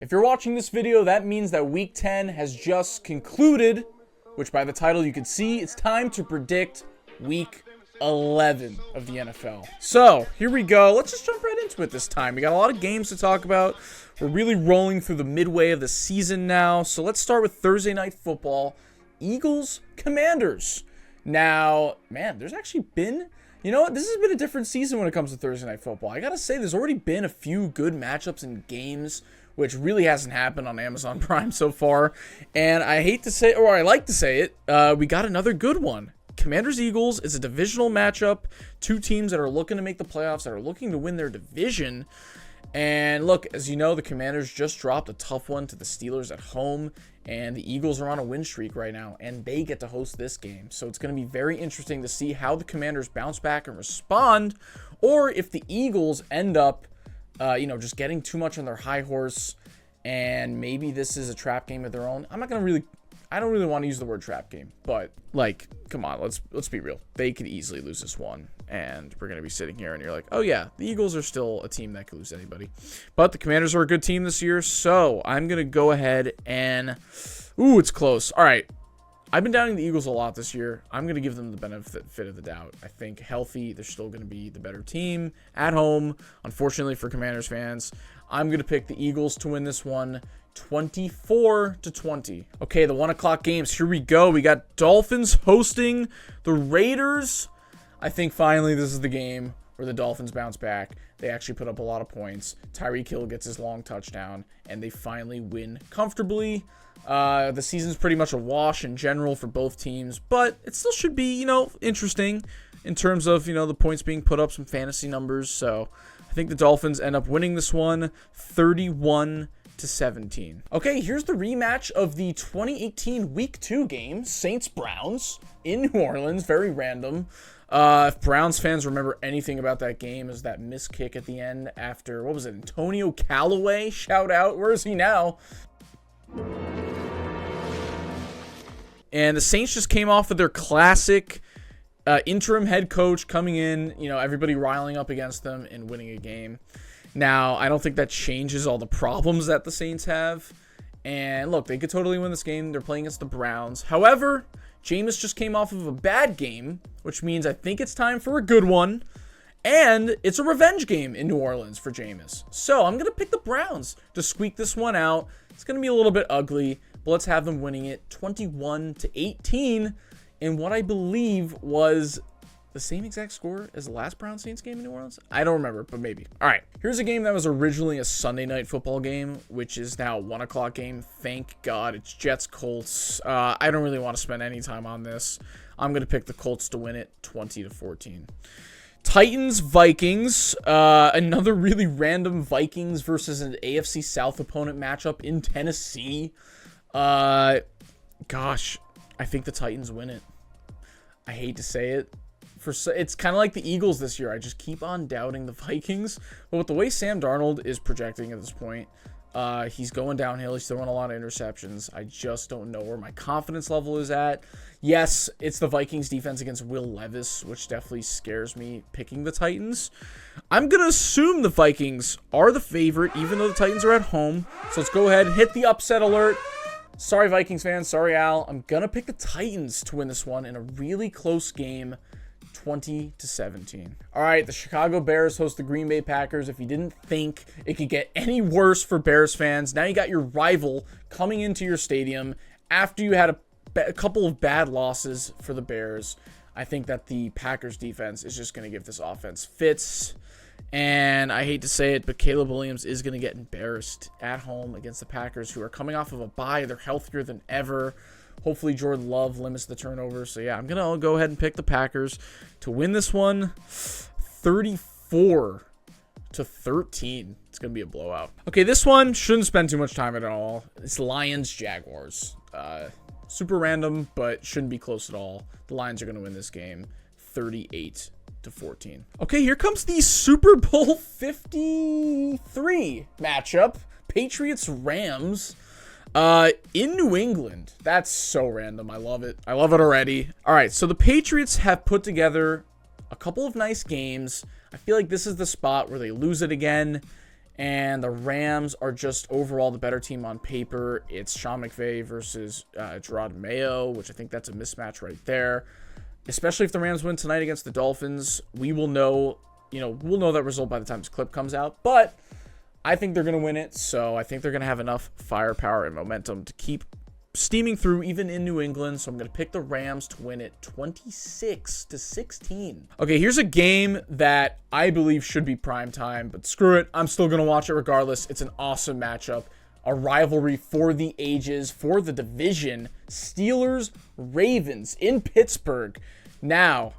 If you're watching this video, that means that Week 10 has just concluded, which by the title you can see, it's time to predict Week 11 of the NFL. So, here we go. Let's just jump right into it this time. We got a lot of games to talk about. We're really rolling through the midway of the season now. So, let's start with Thursday Night Football. Eagles, Commanders. Now, man, there's actually been... You know what? This has been a different season when it comes to Thursday Night Football. I gotta say, there's already been a few good matchups and games, which really hasn't happened on Amazon Prime so far. And I hate to say, or I like to say it, we got another good one. Commanders-Eagles is a divisional matchup. Two teams that are looking to make the playoffs, that are looking to win their division. And look, as you know, the Commanders just dropped a tough one to the Steelers at home. And the Eagles are on a win streak right now, and they get to host this game. So it's going to be very interesting to see how the Commanders bounce back and respond, or if the Eagles end up, just getting too much on their high horse, and maybe this is a trap game of their own. I don't really want to use the word trap game, but like, come on, let's be real. They could easily lose this one, and we're going to be sitting here and you're like, oh yeah, the Eagles are still a team that could lose anybody. But the Commanders are a good team this year, so I'm going to go ahead and... Ooh, it's close. All right. I've been doubting the Eagles a lot this year. I'm going to give them the benefit of the doubt. I think healthy, they're still going to be the better team at home. Unfortunately for Commanders fans, I'm going to pick the Eagles to win this one 24-20. Okay, the 1 o'clock games. Here we go. We got Dolphins hosting the Raiders. I think finally this is the game where the Dolphins bounce back. They actually put up a lot of points. Tyreek Hill gets his long touchdown, and they finally win comfortably. The season's pretty much a wash in general for both teams, but it still should be, interesting in terms of, the points being put up, some fantasy numbers. So I think the Dolphins end up winning this one 31-17. Okay, here's the rematch of the 2018 Week 2 game, Saints-Browns in New Orleans. Very random. If Browns fans remember anything about that game, is that missed kick at the end after, what was it, Antonio Callaway? Shout out. Where is he now? And the Saints just came off of their classic interim head coach coming in, everybody riling up against them and winning a game. Now, I don't think that changes all the problems that the Saints have. And look, they could totally win this game. They're playing against the Browns. However, Jameis just came off of a bad game, which means I think it's time for a good one. And it's a revenge game in New Orleans for Jameis. So I'm going to pick the Browns to squeak this one out. It's going to be a little bit ugly, but let's have them winning it 21-18 in what I believe was the same exact score as the last Browns-Saints game in New Orleans. I don't remember, but maybe. All right, here's a game that was originally a Sunday night football game, which is now a 1 o'clock game. Thank God it's Jets-Colts. I don't really want to spend any time on this. I'm going to pick the Colts to win it 20-14. Titans-Vikings, another really random Vikings versus an AFC South opponent matchup in Tennessee. Gosh, I think the Titans win it. I hate to say it. It's kind of like the Eagles this year. I just keep on doubting the Vikings. But with the way Sam Darnold is projecting at this point, he's going downhill. He's throwing a lot of interceptions. I just don't know where my confidence level is at. Yes, it's the Vikings defense against Will Levis, which definitely scares me picking the Titans. I'm going to assume the Vikings are the favorite, even though the Titans are at home. So let's go ahead and hit the upset alert. Sorry, Vikings fans. Sorry, Al. I'm going to pick the Titans to win this one in a really close game, 20-17. All right, the Chicago Bears host the Green Bay Packers. If you didn't think it could get any worse for Bears fans, now you got your rival coming into your stadium after you had a couple of bad losses for the Bears. I think that the Packers defense is just going to give this offense fits. And I hate to say it, but Caleb Williams is going to get embarrassed at home against the Packers, who are coming off of a bye. They're healthier than ever. Hopefully Jordan Love limits the turnovers. So yeah, I'm going to go ahead and pick the Packers to win this one 34-13. It's going to be a blowout. Okay, this one shouldn't spend too much time at all. It's Lions-Jaguars. Super random, but shouldn't be close at all. The Lions are going to win this game 38-14. Okay, here comes the Super Bowl 53 matchup. Patriots-Rams. In New England. That's so random. I love it. I love it already. All right, so the Patriots have put together a couple of nice games. I feel like this is the spot where they lose it again, And the Rams are just overall the better team on paper. It's Sean McVay versus Gerard Mayo, which I think that's a mismatch right there. Especially if the Rams win tonight against the Dolphins, we will know, we'll know that result by the time this clip comes out. But I think they're going to win it, so I think they're going to have enough firepower and momentum to keep steaming through even in New England. So I'm going to pick the Rams to win it 26-16. Okay, here's a game that I believe should be prime time, but screw it. I'm still going to watch it regardless. It's an awesome matchup. A rivalry for the ages, for the division. Steelers-Ravens in Pittsburgh. Now,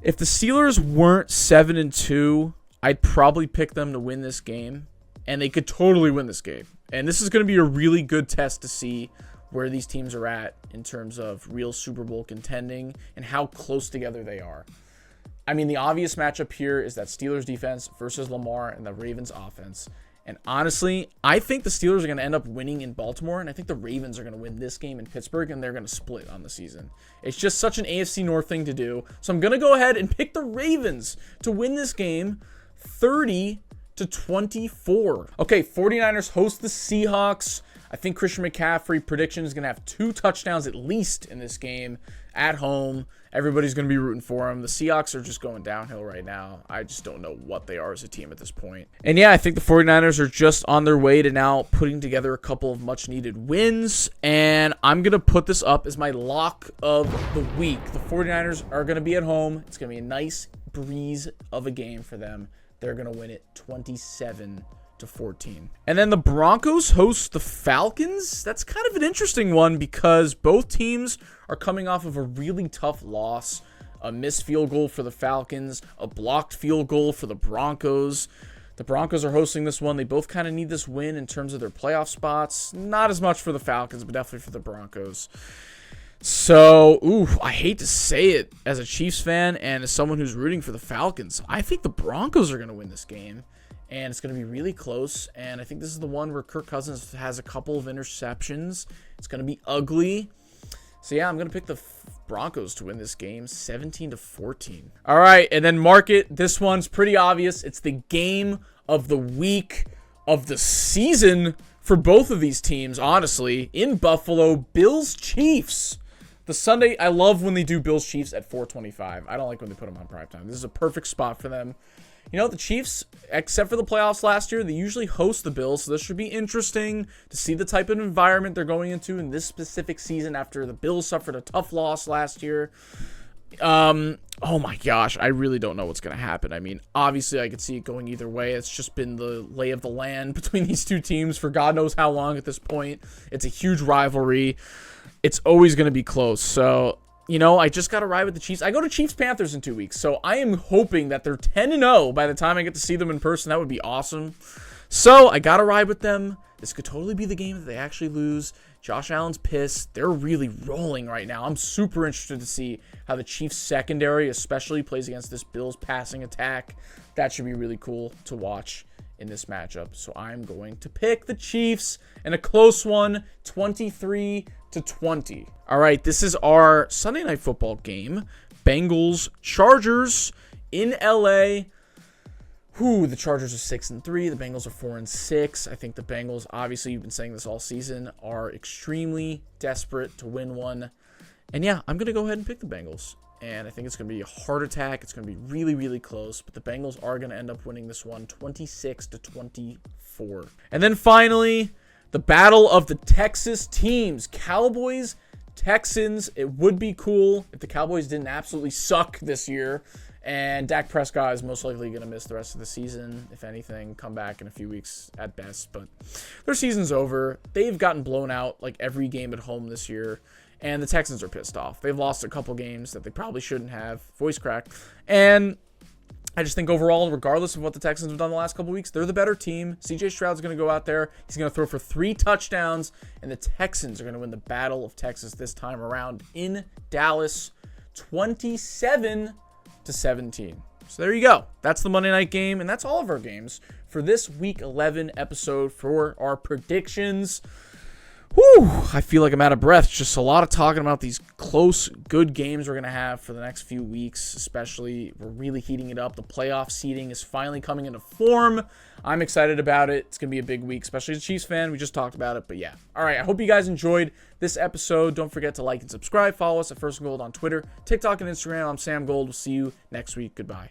if the Steelers weren't 7-2, I'd probably pick them to win this game. And they could totally win this game. And this is going to be a really good test to see where these teams are at in terms of real Super Bowl contending and how close together they are. I mean, the obvious matchup here is that Steelers defense versus Lamar and the Ravens offense. And honestly, I think the Steelers are going to end up winning in Baltimore, and I think the Ravens are going to win this game in Pittsburgh, and they're going to split on the season. It's just such an AFC North thing to do. So I'm going to go ahead and pick the Ravens to win this game 30-24. Okay, 49ers host the Seahawks. I think Christian McCaffrey prediction is going to have 2 touchdowns at least in this game at home. Everybody's going to be rooting for him. The Seahawks are just going downhill right now. I just don't know what they are as a team at this point. And yeah, I think the 49ers are just on their way to now putting together a couple of much-needed wins. And I'm going to put this up as my lock of the week. The 49ers are going to be at home. It's going to be a nice breeze of a game for them. They're going to win it 27-14. And then the Broncos host the Falcons. That's kind of an interesting one because both teams are coming off of a really tough loss. A missed field goal for the Falcons, a blocked field goal for the Broncos. The Broncos are hosting this one. They both kind of need this win in terms of their playoff spots. Not as much for the Falcons, but definitely for the Broncos. So, I hate to say it as a Chiefs fan and as someone who's rooting for the Falcons. I think the Broncos are going to win this game, and it's going to be really close. And I think this is the one where Kirk Cousins has a couple of interceptions. It's going to be ugly. So, yeah, I'm going to pick the Broncos to win this game 17-14. All right, and then mark it. This one's pretty obvious. It's the game of the week of the season for both of these teams, honestly. In Buffalo, Bills-Chiefs. The Sunday, I love when they do Bills-Chiefs at 4:25. I don't like when they put them on primetime. This is a perfect spot for them. You know, the Chiefs, except for the playoffs last year, they usually host the Bills, so this should be interesting to see the type of environment they're going into in this specific season after the Bills suffered a tough loss last year. Oh my gosh, I really don't know what's going to happen. I mean, obviously I could see it going either way. It's just been the lay of the land between these two teams for God knows how long at this point. It's a huge rivalry. It's always going to be close. So, you know, I just got to ride with the Chiefs. I go to Chiefs-Panthers in 2 weeks, so I am hoping that they're 10-0 by the time I get to see them in person. That would be awesome. So, I got to ride with them. This could totally be the game that they actually lose. Josh Allen's pissed. They're really rolling right now. I'm super interested to see how the Chiefs secondary especially plays against this Bills passing attack. That should be really cool to watch in this matchup. So I'm going to pick the Chiefs in a close one, 23-20. All right, this is our Sunday Night Football game. Bengals, Chargers in LA. The Chargers are 6-3. The Bengals are 4-6. I think the Bengals, obviously, you've been saying this all season, are extremely desperate to win one. And yeah, I'm going to go ahead and pick the Bengals. And I think it's going to be a heart attack. It's going to be really, really close. But the Bengals are going to end up winning this one 26-24. And then finally, the battle of the Texas teams. Cowboys, Texans. It would be cool if the Cowboys didn't absolutely suck this year. And Dak Prescott is most likely going to miss the rest of the season. If anything, come back in a few weeks at best. But their season's over. They've gotten blown out like every game at home this year. And the Texans are pissed off. They've lost a couple games that they probably shouldn't have. Voice crack. And I just think overall, regardless of what the Texans have done the last couple weeks, they're the better team. CJ Stroud's going to go out there. He's going to throw for 3 touchdowns. And the Texans are going to win the Battle of Texas this time around in Dallas 27-17. So there you go. That's the Monday night game. And that's all of our games for this Week 11 episode for our predictions. Whew, I feel like I'm out of breath. Just a lot of talking about these close, good games we're going to have for the next few weeks, especially. We're really heating it up. The playoff seeding is finally coming into form. I'm excited about it. It's going to be a big week, especially as a Chiefs fan. We just talked about it, but yeah. All right, I hope you guys enjoyed this episode. Don't forget to like and subscribe. Follow us at First and Gold on Twitter, TikTok, and Instagram. I'm Sam Gold. We'll see you next week. Goodbye.